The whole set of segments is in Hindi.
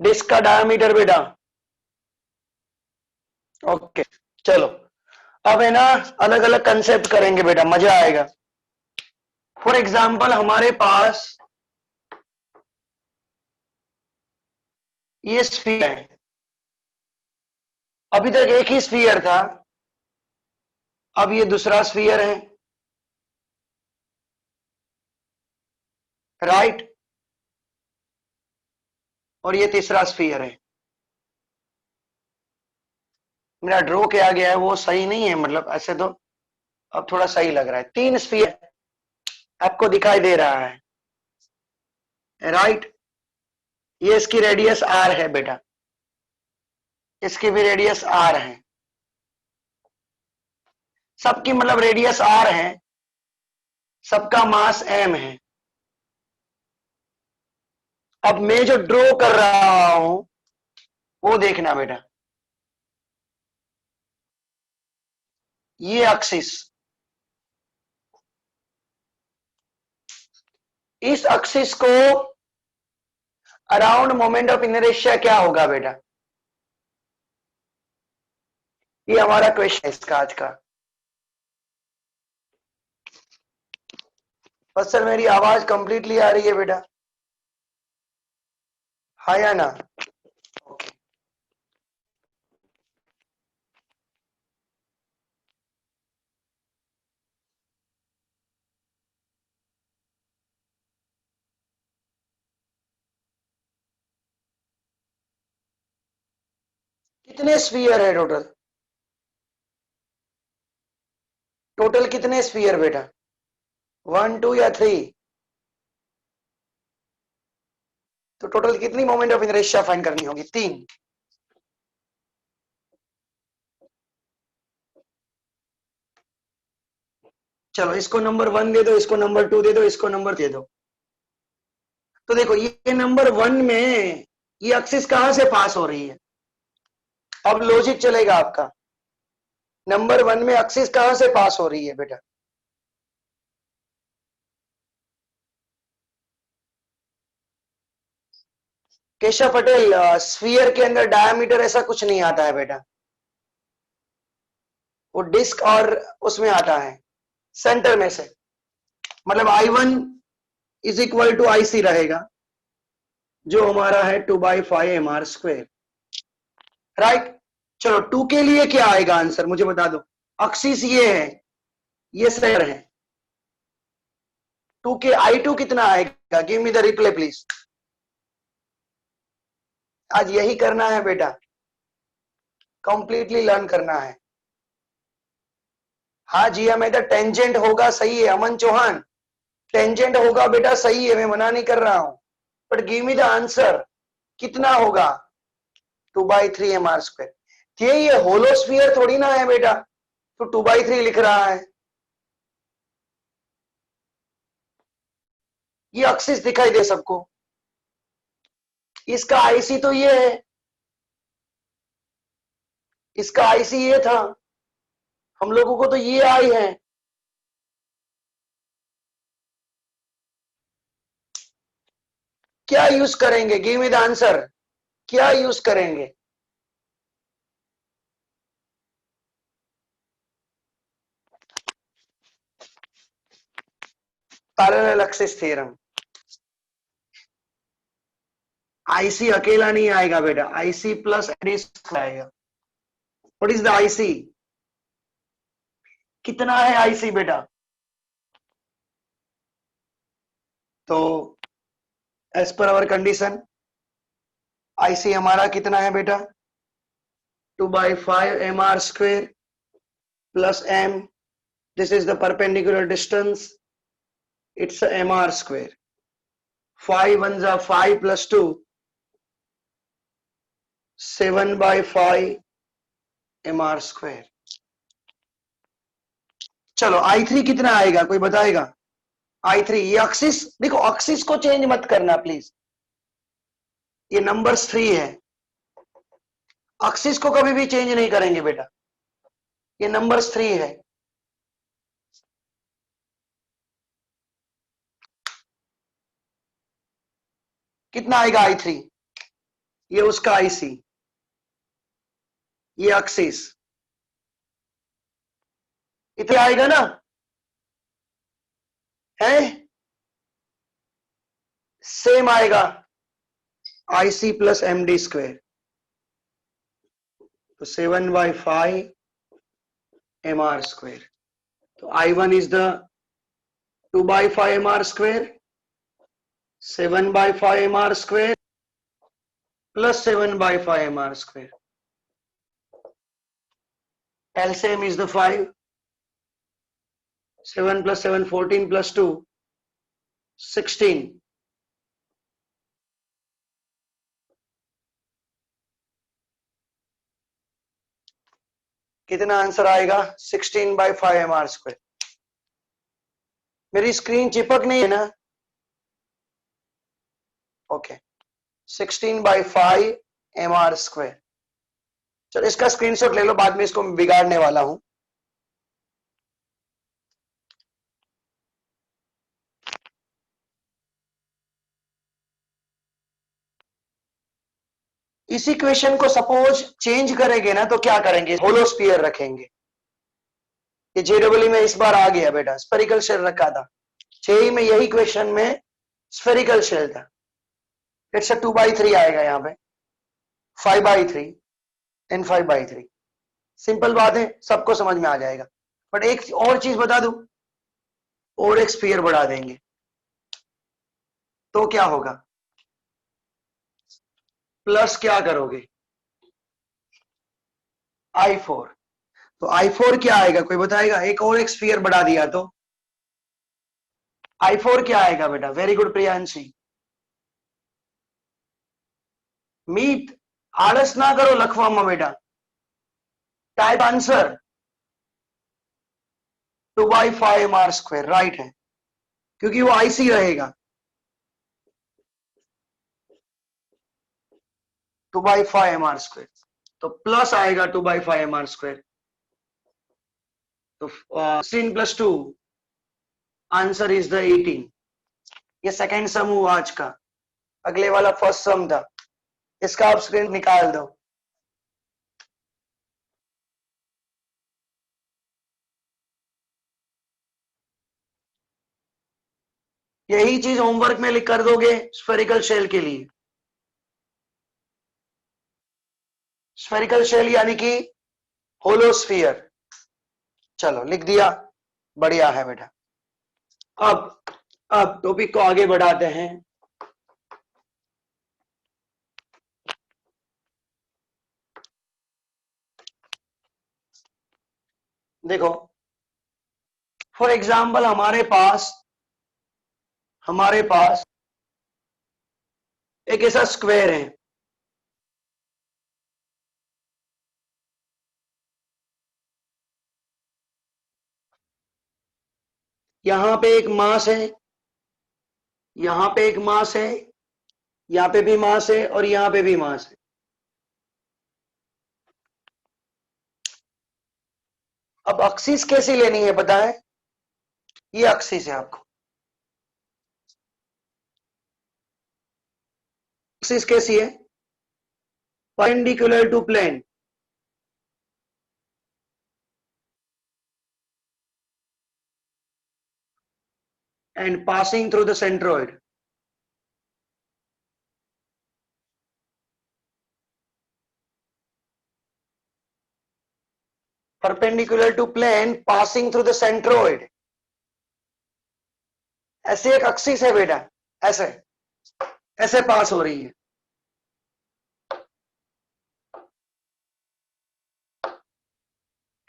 डिस्क का डायमीटर बेटा। ओके चलो, अब है ना अलग अलग कंसेप्ट करेंगे बेटा, मजा आएगा। फॉर एग्जाम्पल हमारे पास ये स्फीयर है, अभी तक एक ही स्फीयर था, अब ये दूसरा स्फीयर है, राइट, और ये तीसरा स्फीयर है। मेरा ड्रॉ किया गया है वो सही नहीं है, मतलब ऐसे तो अब थोड़ा सही लग रहा है। तीन स्फीयर आपको दिखाई दे रहा है, राइट। ये इसकी रेडियस आर है बेटा, इसकी भी रेडियस आर है, सबकी मतलब रेडियस आर है, सबका मास एम है। अब मैं जो ड्रॉ कर रहा हूं वो देखना बेटा, ये एक्सिस, इस एक्सिस को अराउंड मोमेंट ऑफ इनर्शिया क्या होगा बेटा, ये हमारा क्वेश्चन है इसका आज का। बस सर मेरी आवाज कंप्लीटली आ रही है बेटा, हाँ या ना? ओके, कितने स्फीयर है टोटल? टोटल कितने स्फीयर बेटा? 1 2 या 3? तो टोटल कितनी मोमेंट ऑफ इनर्शिया फाइंड करनी होगी? 3। चलो इसको नंबर 1 दे दो, इसको नंबर 2 दे दो, इसको नंबर दे दो। तो देखो ये नंबर 1 में ये एक्सिस कहां से पास हो रही है? अब लॉजिक चलेगा आपका, नंबर 1 में एक्सिस कहां से पास हो रही है बेटा? केशव पटेल, स्फीयर के अंदर डायमीटर ऐसा कुछ नहीं आता है बेटा, वो डिस्क और उसमें आता है सेंटर में से, मतलब I1 is equal to IC रहेगा, जो हमारा है 2/5 mr², राइट। चलो 2 के लिए क्या आएगा आंसर मुझे बता दो, एक्सिस ये है, ये सेंटर है, 2 के I2 कितना आएगा? Give me the reply please. आज यही करना है बेटा, कंप्लीटली लर्न करना है। हाँ जी, हमें तो टेंजेंट होगा, सही है अमन चौहान, टेंजेंट होगा बेटा, सही है, मैं मना नहीं कर रहा हूं, but give me the answer, कितना होगा? 2/3 mr²। ये होलोस्फीयर थोड़ी ना है बेटा, तो 2/3 लिख रहा है। ये एक्सिस दिखाई दे सबको, इसका आईसी तो ये है, इसका आईसी ये था, हम लोगों को तो ये आई है। क्या यूज करेंगे? गिव मी द आंसर, क्या यूज करेंगे? Parallel axis theorem. आईसी अकेला नहीं आएगा बेटा, आईसी प्लस एडिशन आएगा। What is the IC? कितना है आईसी बेटा? तो as per hour condition IC हमारा कितना है बेटा? 2/5 mr² plus m, this is the perpendicular distance, it's a mr²। 5 1s are 5 plus 2, 7/5 mr²। चलो I3 कितना आएगा, कोई बताएगा? I3, ये एक्सिस देखो, एक्सिस को चेंज मत करना प्लीज, ये नंबर्स 3 है, एक्सिस को कभी भी चेंज नहीं करेंगे बेटा, ये नंबर्स 3 है। कितना आएगा I3? ये उसका आईसी, ये एक्सिस, इतना आएगा ना, है सेम आएगा आईसी प्लस एमडी स्क्वायर, तो 7/5 mr स्क्वायर। तो I1 is the 2/5 mr square, 7/5 mr square plus 7/5 mr square. LCM is the 5. 7 plus 7, 14 plus 2, 16. कितना आंसर आएगा? 16/5 mr स्क्वायर। मेरी स्क्रीन चिपक नहीं है ना? Okay, 16/5 mr square. चलो इसका स्क्रीनशॉट ले लो, बाद में इसको बिगाड़ने वाला हूं। इस इक्वेशन को सपोज चेंज करेंगे ना, तो क्या करेंगे? होलो स्फीयर रखेंगे। ये जेडब्ल्यू में इस बार आ गया बेटा, स्फेरिकल शेल रखा था। 6 में यही क्वेश्चन में स्फेरिकल शेल था। इट्स 2/3 आएगा यहाँ पे, 5/3 एंड 5/3। सिंपल बात है, सबको समझ में आ जाएगा। बट एक और चीज बता दूं, और एक स्फीयर बढ़ा देंगे तो क्या होगा? प्लस क्या करोगे? I4। तो I4 क्या आएगा, कोई बताएगा? एक और एक स्फीयर बढ़ा दिया तो I4 क्या आएगा बेटा? Very good Priyanshi. मीत आलस ना करो लखवामा बेटा, type answer 2/5 mr square, right है, क्योंकि वो आईसी रहेगा। 2/5 mr स्क्वायर, तो प्लस आएगा 2/5 mr स्क्वायर। तो 16 + 2, आंसर इज द 18। ये सेकेंड सम हुआ आज का, अगले वाला फर्स्ट सम था। इसका आप स्क्रीन निकाल दो। यही चीज होमवर्क में लिख कर दोगे स्फेरिकल शेल के लिए। स्फेरिकल शेल यानी कि होलोस्फीयर। चलो लिख दिया, बढ़िया है बेटा। अब टॉपिक को आगे बढ़ाते हैं। देखो, फॉर एग्जाम्पल हमारे पास एक ऐसा स्क्वायर है, यहां पे एक मास है, यहां पे एक मास है, यहां पे भी मास है और यहां पे भी मास है। अब एक्सिस कैसी लेनी है पता है? ये एक्सिस है आपको। एक्सिस कैसी है? Perpendicular to plane, and passing through the centroid. Perpendicular to plane passing through the centroid. ऐसे एक एक्सिस है बेटा, ऐसे ऐसे पास हो रही है।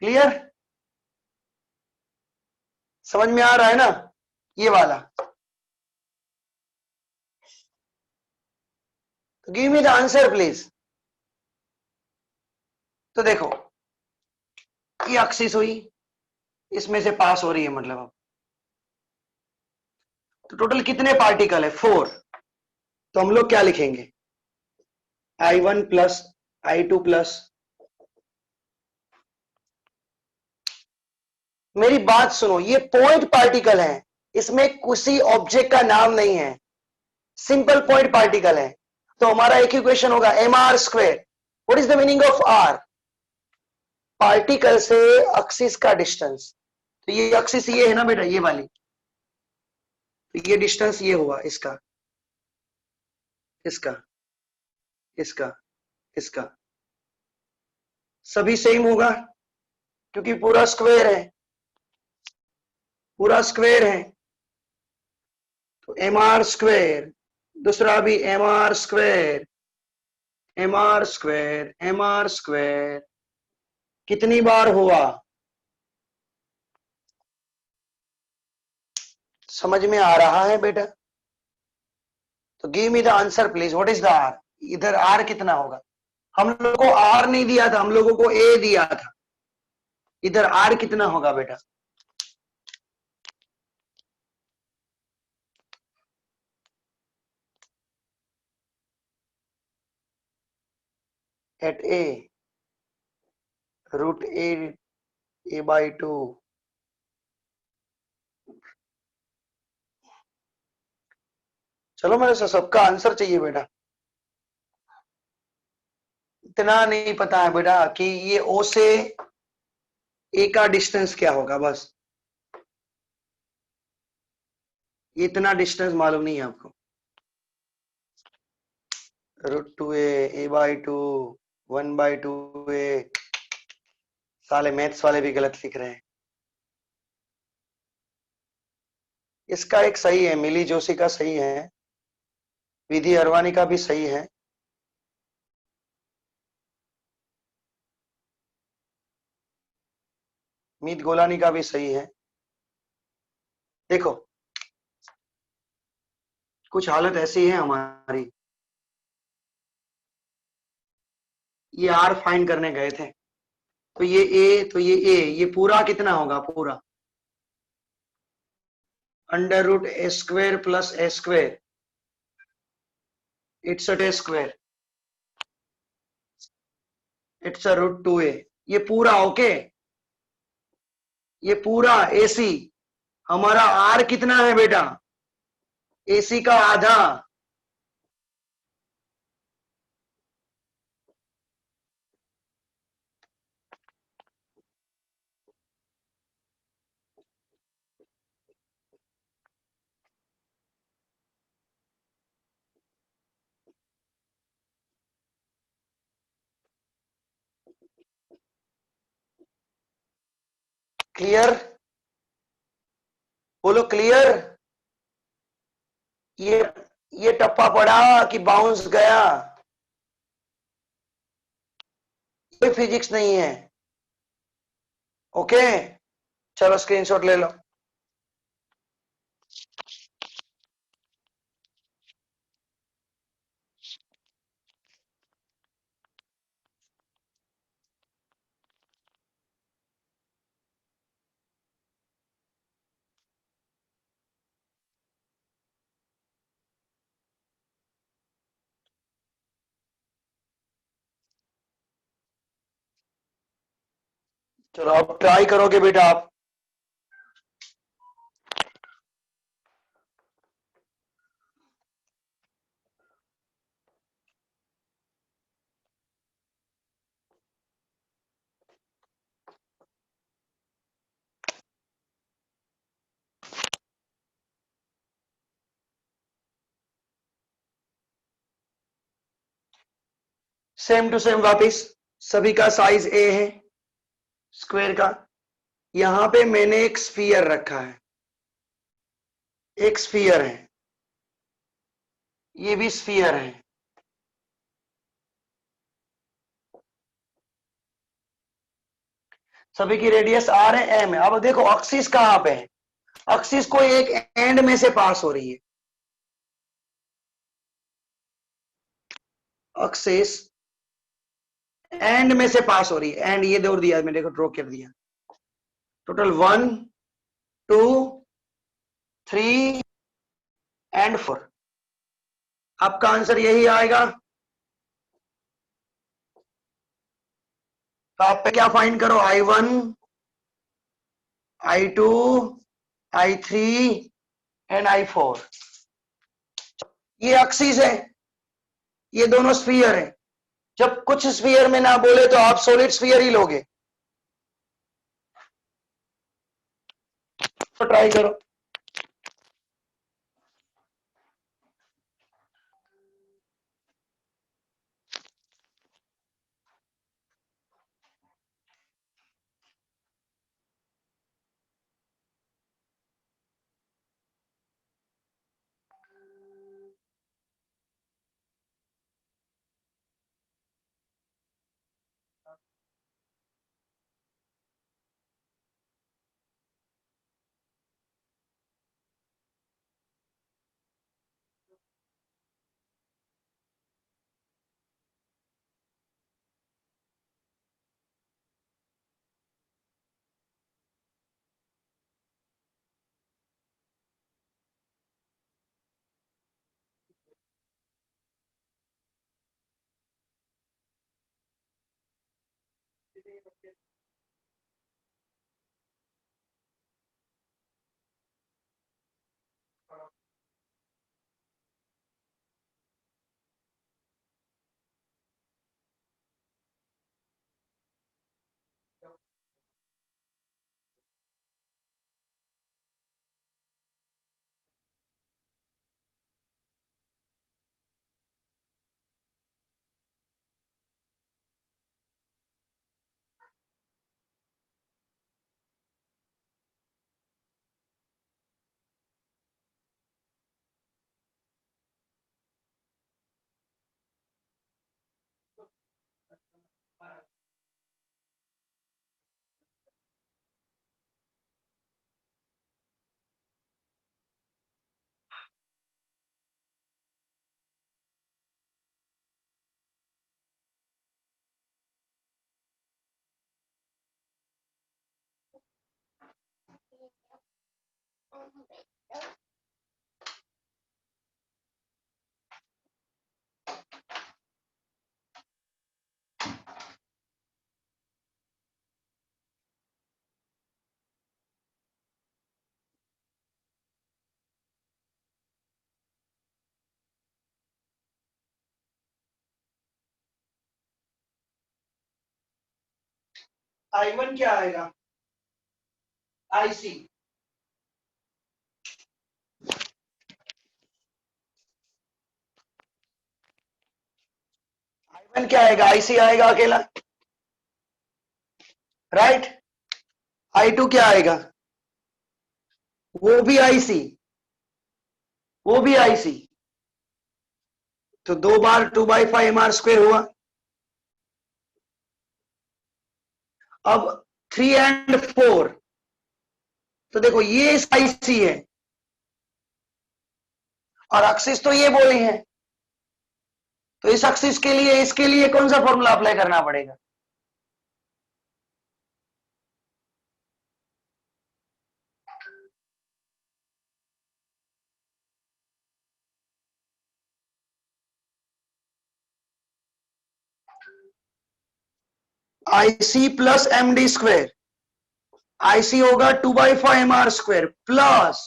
क्लियर? समझ में आ रहा है ना? ये वाला। तो give me the answer please. तो देखो, ये एक्सिस हुई, इसमें से पास हो रही है, मतलब अब तो टोटल कितने पार्टिकल है? 4। तो हम लोग क्या लिखेंगे? I1 प्लस I2 प्लस, मेरी बात सुनो, ये पॉइंट पार्टिकल है, इसमें किसी ऑब्जेक्ट का नाम नहीं है, सिंपल पॉइंट पार्टिकल है। तो हमारा एक ही क्वेश्चन होगा M R square. What is the meaning of R? Particle से एक्सिस का डिस्टेंस। तो ये एक्सिस ये है ना बेटा, ये वाली, तो ये डिस्टेंस ये हुआ इसका, इसका, इसका, इसका, सभी सेम होगा क्योंकि पूरा स्क्वायर है, पूरा स्क्वायर है। तो एम आर स्क्वायर, दूसरा भी M R square, M R square, M R square कितनी बार हुआ? समझ में आ रहा है बेटा? तो give me the answer please, what is the R? इधर आर कितना होगा? हम लोगों को आर नहीं दिया था, हम लोगों को ए दिया था। इधर आर कितना होगा बेटा? At a root a by 2। चलो मेरे से सबका आंसर चाहिए बेटा। इतना नहीं पता है बेटा कि ये ओ से ए का डिस्टेंस क्या होगा, बस ये इतना डिस्टेंस मालूम नहीं है आपको। Root 2a, a/2, 1/2a। साले मैथ्स वाले भी गलत लिख रहे हैं। इसका एक सही है, मिली जोशी का सही है, विधि अरवानी का भी सही है। मीत गोलानी का भी सही है। देखो कुछ हालत ऐसी है हमारी, ये आर फाइंड करने गए थे, तो ये ए, तो ये ए, ये पूरा कितना होगा? पूरा under root a square plus a square, it's a square, it's a root 2a। ये पूरा ओके, ये पूरा एसी। हमारा आर कितना है बेटा? एसी का आधा। क्लियर? बोलो क्लियर। ये टप्पा पड़ा कि बाउंस गया? कोई फिजिक्स नहीं है। ओके चलो स्क्रीनशॉट ले लो। चलो अब ट्राई करोगे बेटा आप। सेम टू सेम वापिस, सभी का साइज ए है स्क्वायर का। यहां पे मैंने एक स्फीयर रखा है, एक स्फीयर है, ये भी स्फीयर है। सभी की रेडियस आर है, एम है। अब देखो एक्सिस कहां पे है? एक्सिस को एक एंड में से पास हो रही है, एक्सिस एंड में से पास हो रही है। एंड ये दौड़ दिया मैंने, देखो ड्रॉ कर दिया। Total 1 2 3 and 4। आपका आंसर यही आएगा। तो आप पे क्या फाइंड करो? I1, I2, I3 and I4। ये एक्सिस है, ये दोनों स्फीयर है। जब कुछ स्फीयर में ना बोले तो आप सॉलिड स्फीयर ही लोगे। तो ट्राई करो। I1 क्या आएगा? IC। I1 क्या आएगा? IC आएगा अकेला, राइट। I2 क्या आएगा? वो भी IC, वो भी IC। तो 2 बार 2/5 mr² हुआ। अब 3 and 4, तो देखो ये इसका IC है और एक्सिस तो ये बोले हैं, तो इस एक्सिस के लिए इसके लिए कौन सा फॉर्मूला अप्लाई करना पड़ेगा? IC plus MD²। IC होगा 2/5 mr² प्लस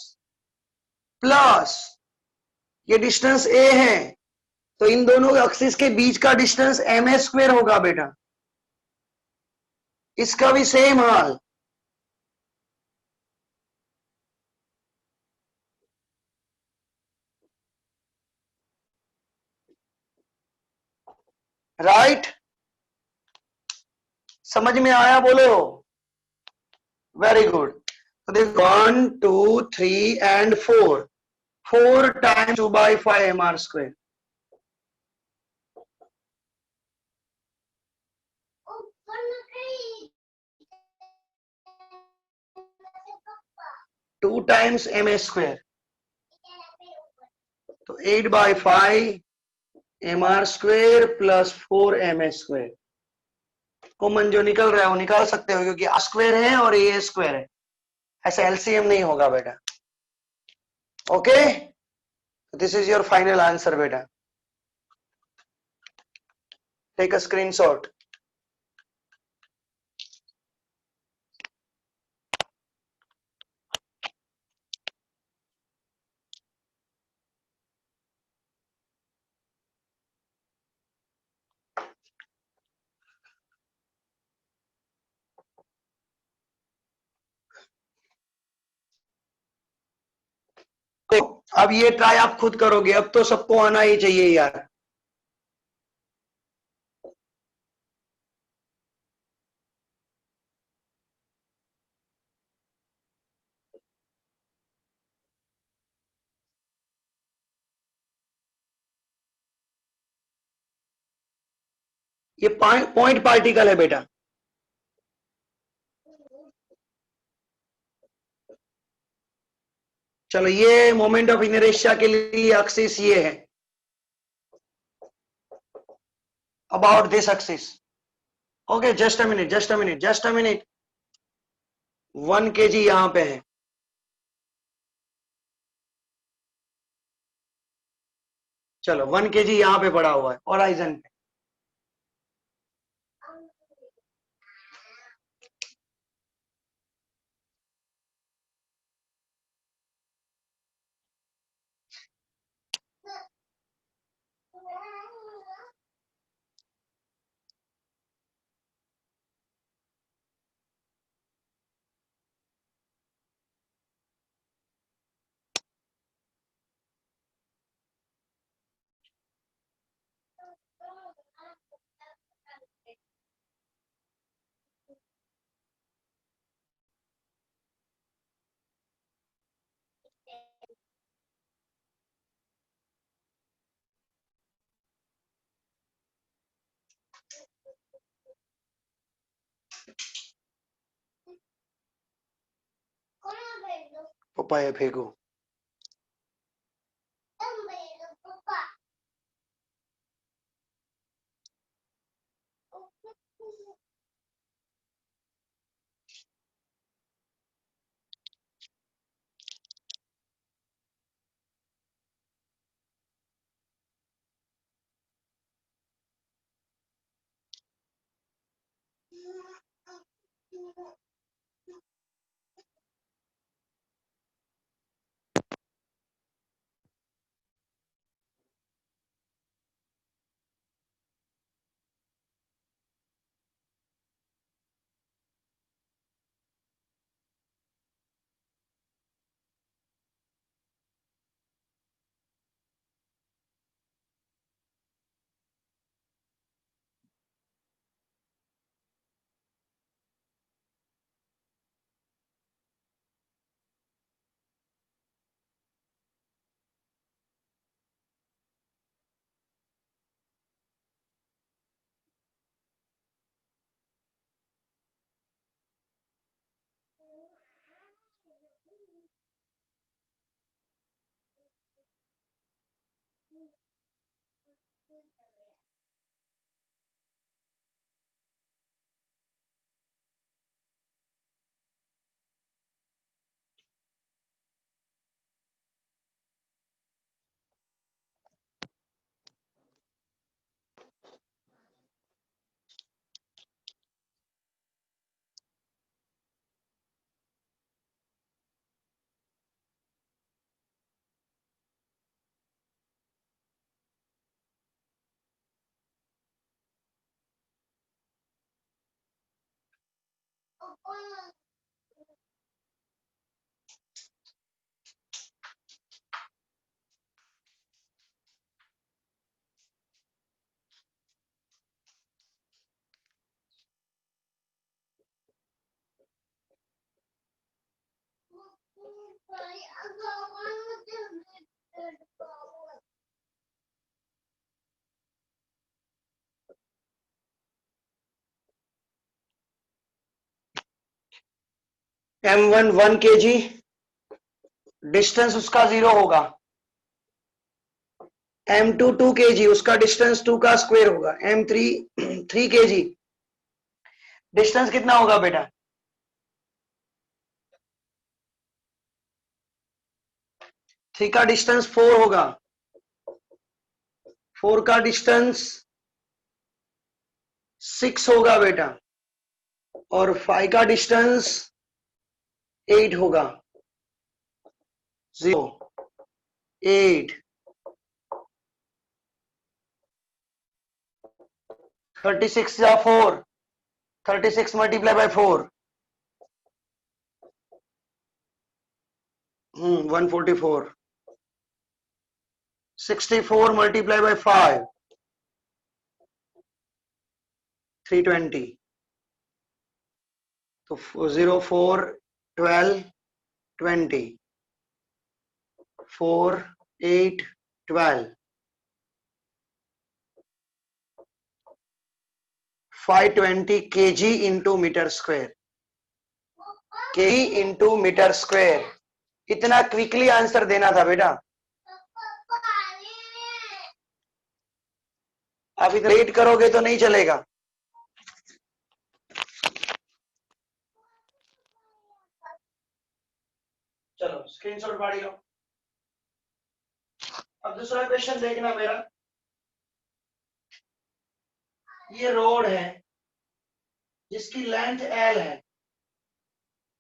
प्लस ये डिस्टेंस A है, तो इन दोनों एक्सिस के बीच का डिस्टेंस ma² होगा बेटा। इसका भी सेम हाल। राइट, समझ में आया? बोलो। Very good. तो देखो 1 2 3 and 4, 4 times 2/5 mr²। Two times ma², तो 8/5 mr² प्लस 4ma²। कॉमन जो निकल रहा है वो निकाल सकते हो, क्योंकि r² है और a² है, ऐसा एलसीएम नहीं होगा बेटा। Okay, this is your final answer बेटा। Take a screenshot. अब ये ट्राई आप खुद करोगे, अब तो सबको आना ही चाहिए यार। ये पॉइंट पार्टिकल है बेटा। चलो, ये मोमेंट ऑफ इनर्शिया के लिए एक्सिस ये है, about this axis. Okay, just a minute, just a minute, just a minute. 1 kg यहां पे है। चलो, 1 kg यहां पे पड़ा हुआ है होराइजन पे। पपाया फेंको। M1 1 kg, डिस्टेंस उसका 0 होगा। M2 2 kg, उसका डिस्टेंस 2 का स्क्वायर होगा। M3 3 kg, डिस्टेंस कितना होगा बेटा? 3 का डिस्टेंस 4 होगा। 4 का डिस्टेंस 6 होगा बेटा, और 5 का डिस्टेंस 8 होगा। 0 8 36 या 4, 36 मल्टीप्लाई बाय 4, 144। 64 multiply by 5, 320। तो 0 4 12 20, 4 8 12, 520 kg into metre square, KG into metre square. इतना क्विकली आंसर देना था बेटा। आप इतना लेट करोगे तो नहीं चलेगा। चलो स्क्रीनशॉट फाड़ी लो। अब दूसरा क्वेश्चन देखना मेरा। ये रोड है जिसकी लेंथ L है,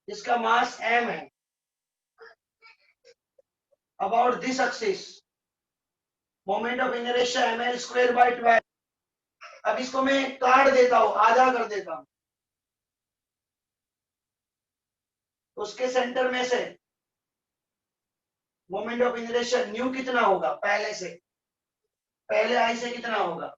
जिसका मास M है। About this axis moment of inertia ml square by 12। अब इसको मैं काट देता हूं, आधा कर देता हूं। उसके सेंटर में से मोमेंट ऑफ इनर्शिया न्यू कितना होगा, पहले से, पहले आई से कितना होगा।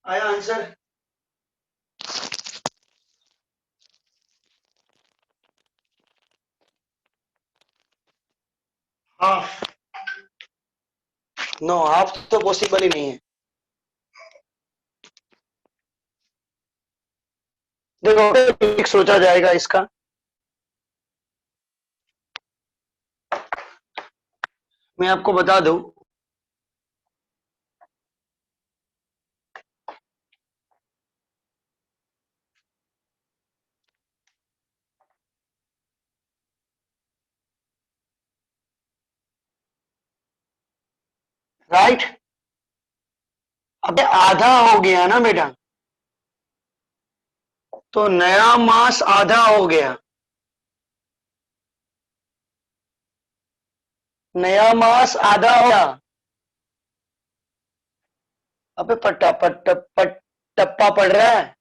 आया आंसर? हाफ? नो, हाफ तो पॉसिबल ही नहीं है। देखो एक सोचा जाएगा इसका, मैं आपको बता दूं, राइट। अबे आधा हो गया ना बेटा, तो नया मास आधा हो गया, नया मास आधा हो गया। अबे पट्टा पट्टा पट टप्पा पड़ रहा है,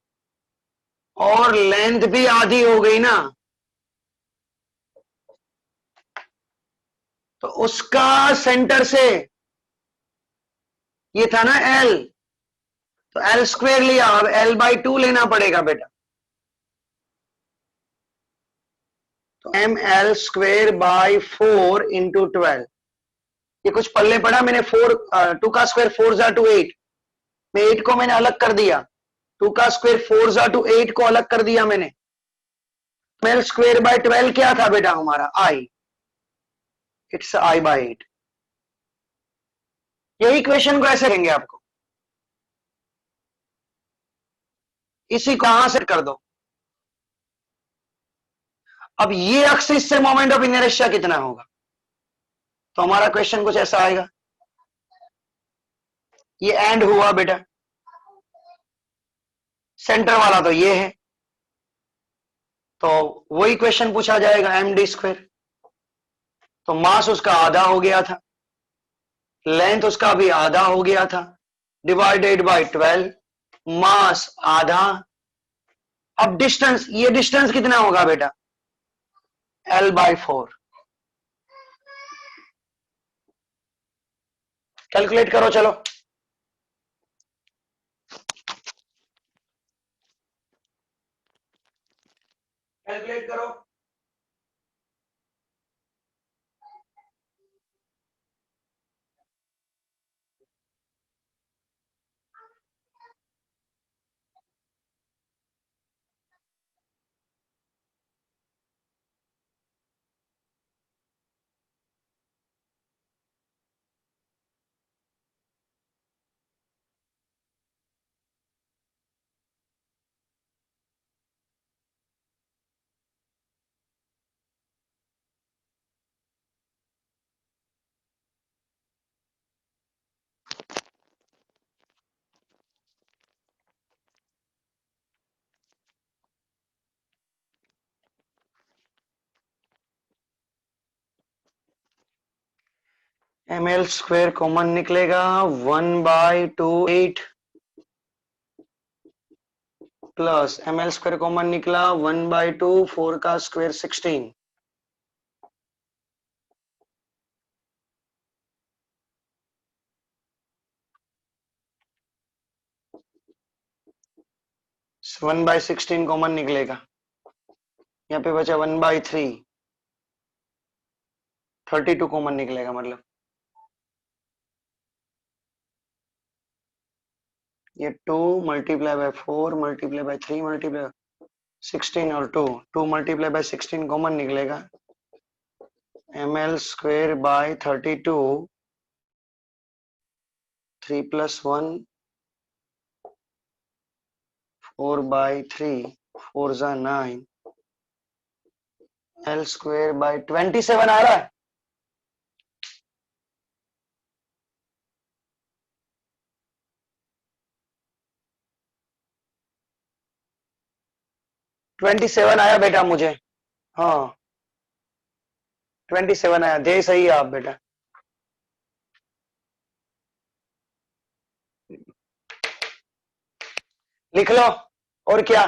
और लेंथ भी आधी हो गई ना, तो उसका सेंटर से, ये था ना एल, तो एल स्क्वेयर लिया, अब एल बाई 2 लेना पड़ेगा बेटा, तो M L square by 4 into 12। ये कुछ पल्ले पड़ा, मैंने 2 का स्क्वायर 4 जा टू 8, मैं 8 को मैंने अलग कर दिया, 2 का स्क्वायर 4 जा टू 8 को अलग कर दिया मैंने। एल स्क्वेयर बाई 12 क्या था बेटा हमारा? आई, इट्स आई बाई 8। यही क्वेश्चन को ऐसे लेंगे आपको, इसी को यहां से कर दो। अब ये एक्सिस से मोमेंट ऑफ इनर्शिया कितना होगा, तो हमारा क्वेश्चन कुछ ऐसा आएगा, ये एंड हुआ बेटा, सेंटर वाला तो ये है, तो वही क्वेश्चन पूछा जाएगा एम डी स्क्वायर, तो मास उसका आधा हो गया था, लेंथ उसका भी आधा हो गया था, डिवाइडेड बाय 12, मास आधा। अब डिस्टेंस, ये डिस्टेंस कितना होगा बेटा? L by 4। कैलकुलेट करो चलो, कैलकुलेट करो। एम एल स्क्वेयर कॉमन निकलेगा 1/2 8 plus M L square common निकला 1/2 4 का स्क्वेयर 16। 1/16 कॉमन निकलेगा, यहाँ पे बचा 1/3, 32 कॉमन निकलेगा, मतलब ये 2 multiply by 4 multiply by 3 multiply 16 और 2, 2 मल्टीप्लाई बाय 16 कॉमन निकलेगा, M L square by 32, 3 plus 1 4/3, 4 जा 9, एल स्क्वेयर बाय 27 आ रहा है। 27 आया बेटा मुझे, हाँ 27 आया, दे सही है आप बेटा। लिख लो, और क्या?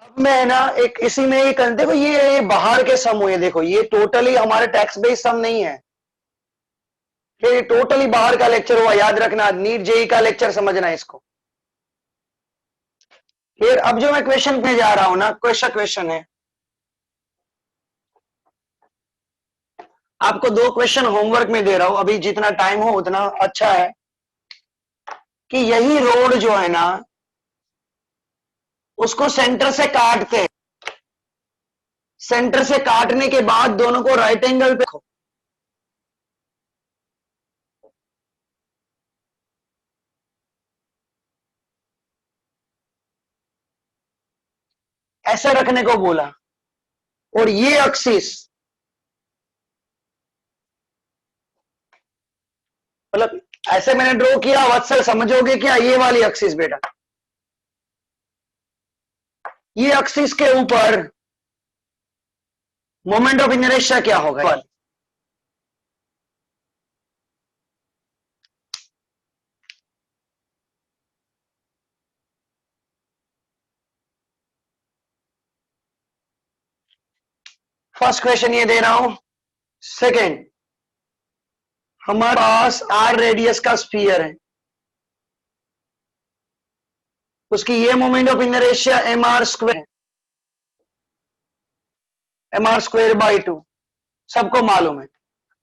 अब मैं ना एक इसी में ही कर, देखो ये बाहर के सम हुए, देखो ये टोटली हमारे टैक्स बेस्ड सम नहीं है, ये टोटली बाहर का लेक्चर हुआ, याद रखना, नीट जेई का लेक्चर समझना इसको। फिर अब जो मैं क्वेश्चन पे जा रहा हूं ना, क्वेश्चन है, आपको 2 क्वेश्चन होमवर्क में दे रहा हूं, अभी जितना टाइम हो उतना अच्छा है, कि यही रोड जो है ना उसको सेंटर से काटते हैं, सेंटर से काटने के बाद दोनों को राइट एंगल पे रखो, ऐसे रखने को बोला, और ये एक्सिस मतलब ऐसे मैंने ड्रॉ किया, वत्सल समझोगे क्या, ये वाली एक्सिस बेटा, ये एक्सिस के ऊपर मोमेंट ऑफ इनर्शिया क्या होगा, फर्स्ट क्वेश्चन ये दे रहा हूं। सेकेंड, हमारे पास आर रेडियस का स्फीयर है, उसकी ये moment of inertia mr² by 2 सबको मालूम है,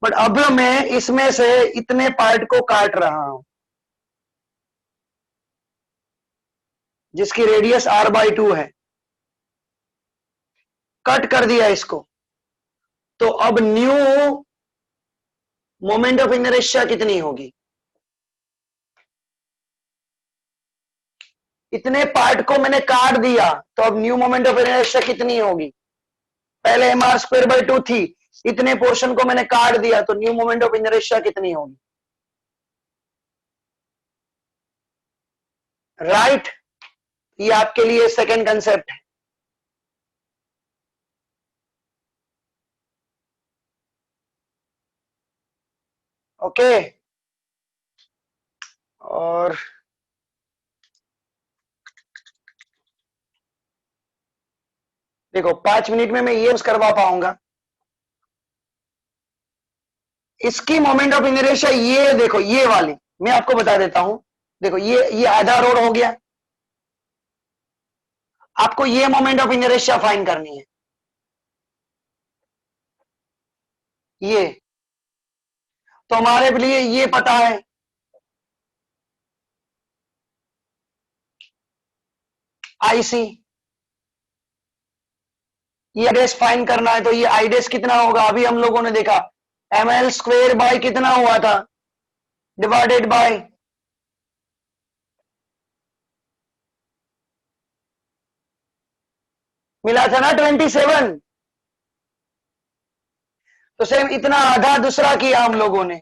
बट अब मैं इसमें से इतने पार्ट को काट रहा हूं जिसकी रेडियस r/2 है, कट कर दिया इसको, तो अब न्यू मोमेंट ऑफ इनर्शिया कितनी होगी, इतने पार्ट को मैंने काट दिया, तो अब न्यू मोमेंट ऑफ इनर्शिया कितनी होगी, पहले mr² बाई 2 थी, इतने पोर्शन को मैंने काट दिया, तो न्यू मोमेंट ऑफ इनर्शिया कितनी होगी, राइट। ये आपके लिए सेकेंड कंसेप्ट है। ओके, और देखो 5 मिनट में मैं ये करवा पाऊंगा, इसकी मोमेंट ऑफ इनर्शिया ये देखो, ये वाली मैं आपको बता देता हूं, देखो ये आधा रोड हो गया, आपको ये मोमेंट ऑफ इनर्शिया फाइंड करनी है, ये तो हमारे लिए ये पता है, आईसी, ये आईडेस फाइंड करना है, तो ये आईडेस कितना होगा, अभी हम लोगों ने देखा ml² बाई कितना हुआ था, डिवाइडेड बाय मिला था ना 27, तो सेम इतना आधा दूसरा किया हम लोगों ने,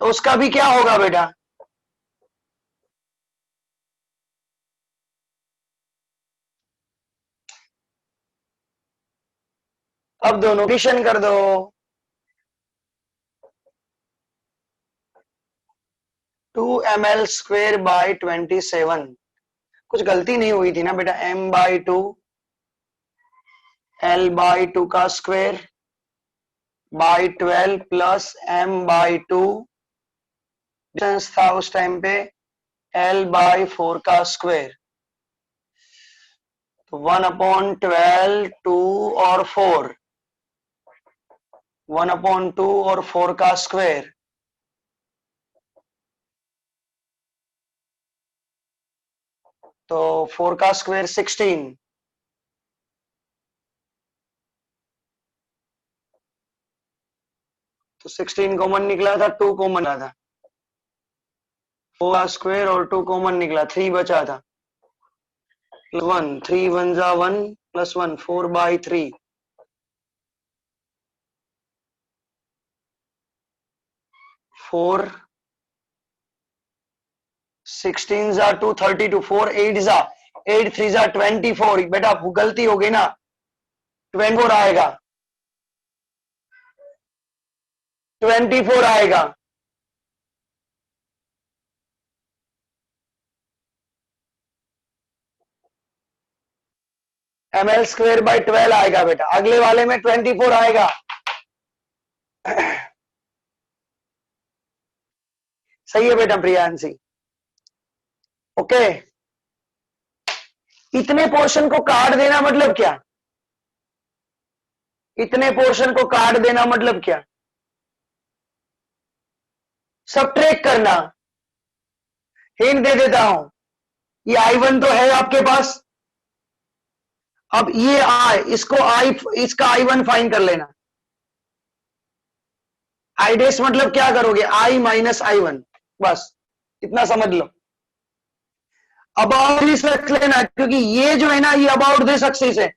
तो उसका भी क्या होगा बेटा, अब दोनों एडिशन कर दो, 2ml² बाई 27, कुछ गलती नहीं हुई थी ना बेटा, m/2 l/2 का square by 12 plus m/2, distance था उस टाइम पे l/4 का स्क्वायर, तो 1/12 2 और 4, 1/2 और 4 का स्क्वायर, तो 4 का स्क्वायर 16, तो 16 कॉमन निकला था, 2 कॉमन निकला था, 4 का स्क्वायर और 2 कॉमन निकला, 3 बचा था, प्लस 1, 3 1 जा 1 प्लस 1, 4/3, 4 16 जा 2 32, 4 8 जा 8 3 जा 24, बेटा गलती हो गई ना, 24 आएगा, 24 आएगा, ml स्क्वायर बाई 12 आएगा बेटा, अगले वाले में 24 आएगा। सही है बेटा प्रियांशी, ओके। इतने पोर्शन को काट देना मतलब क्या? इतने पोर्शन को काट देना मतलब क्या? सबट्रैक्ट करना। हिंट दे देता हूं, ये I1 तो है आपके पास, अब ये I, इसको I, इसका I1 फाइन कर लेना। I डैश मतलब क्या करोगे? I माइनस I1, बस इतना समझ लो। अबाउट दिस रख लेना, क्योंकि ये जो है ना ये अबाउट दिस एक्सिस है,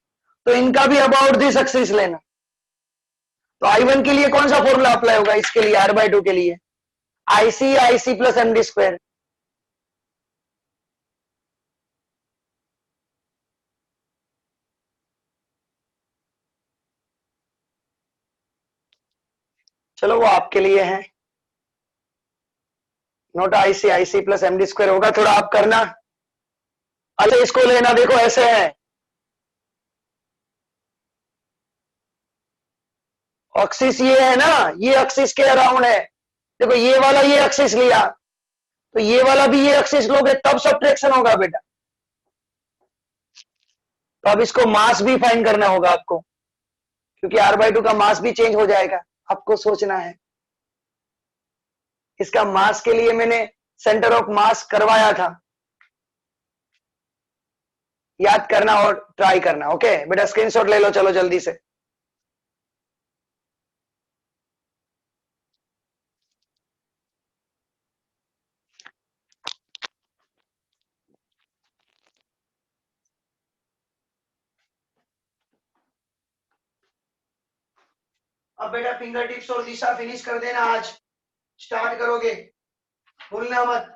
तो इनका भी अबाउट दिस एक्सिस लेना। तो I1 के लिए कौन सा फॉर्मूला अप्लाई होगा? इसके लिए R/2 के लिए IC प्लस MD स्क्वायर। चलो वो आपके लिए है, note IC plus MD square होगा, थोड़ा आप करना। अच्छा इसको लेना, देखो ऐसे है, एक्सिस ये है ना, ये एक्सिस के अराउंड है। देखो ये वाला ये एक्सिस लिया, तो ये वाला भी ये एक्सिस लोगे तब सब्ट्रैक्शन होगा बेटा। तो अब इसको मास भी फाइंड करना होगा आपको, क्योंकि R/2 का मास भी चेंज हो जाएगा, आपको सोचना है। इसका मास के लिए मैंने सेंटर ऑफ मास करवाया था, याद करना और ट्राई करना। ओके बेटा, स्क्रीनशॉट ले लो चलो जल्दी से। अब बेटा फिंगर टिप्स और दिशा फिनिश कर देना, आज स्टार्ट करोगे, भूलना मत।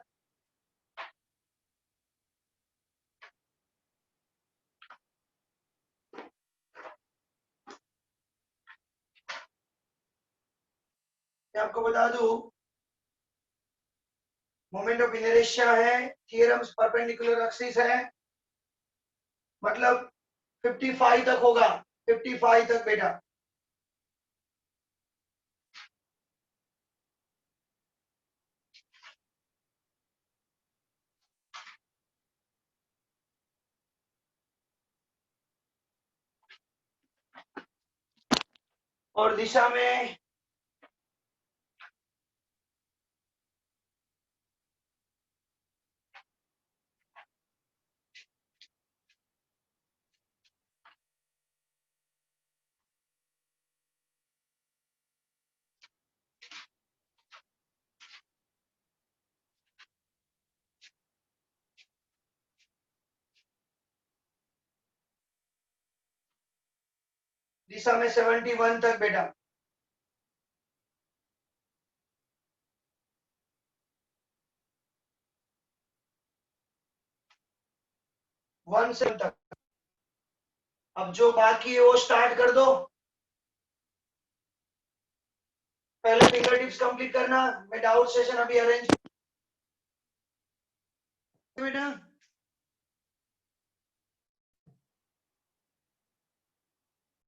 मैं आपको बता दूं, मोमेंट ऑफ इनर्शिया है, थियरम्स परपेंडिकुलर एक्सिस है, मतलब 55 तक होगा, 55 तक बेटा। और दिशा में दिशा में 71 तक बेटा। 17 तक। अब जो बाकी है वो स्टार्ट कर दो, पहले फिंगर टिप्स कंप्लीट करना, मैं डाउट सेशन अभी अरेंज बेटा।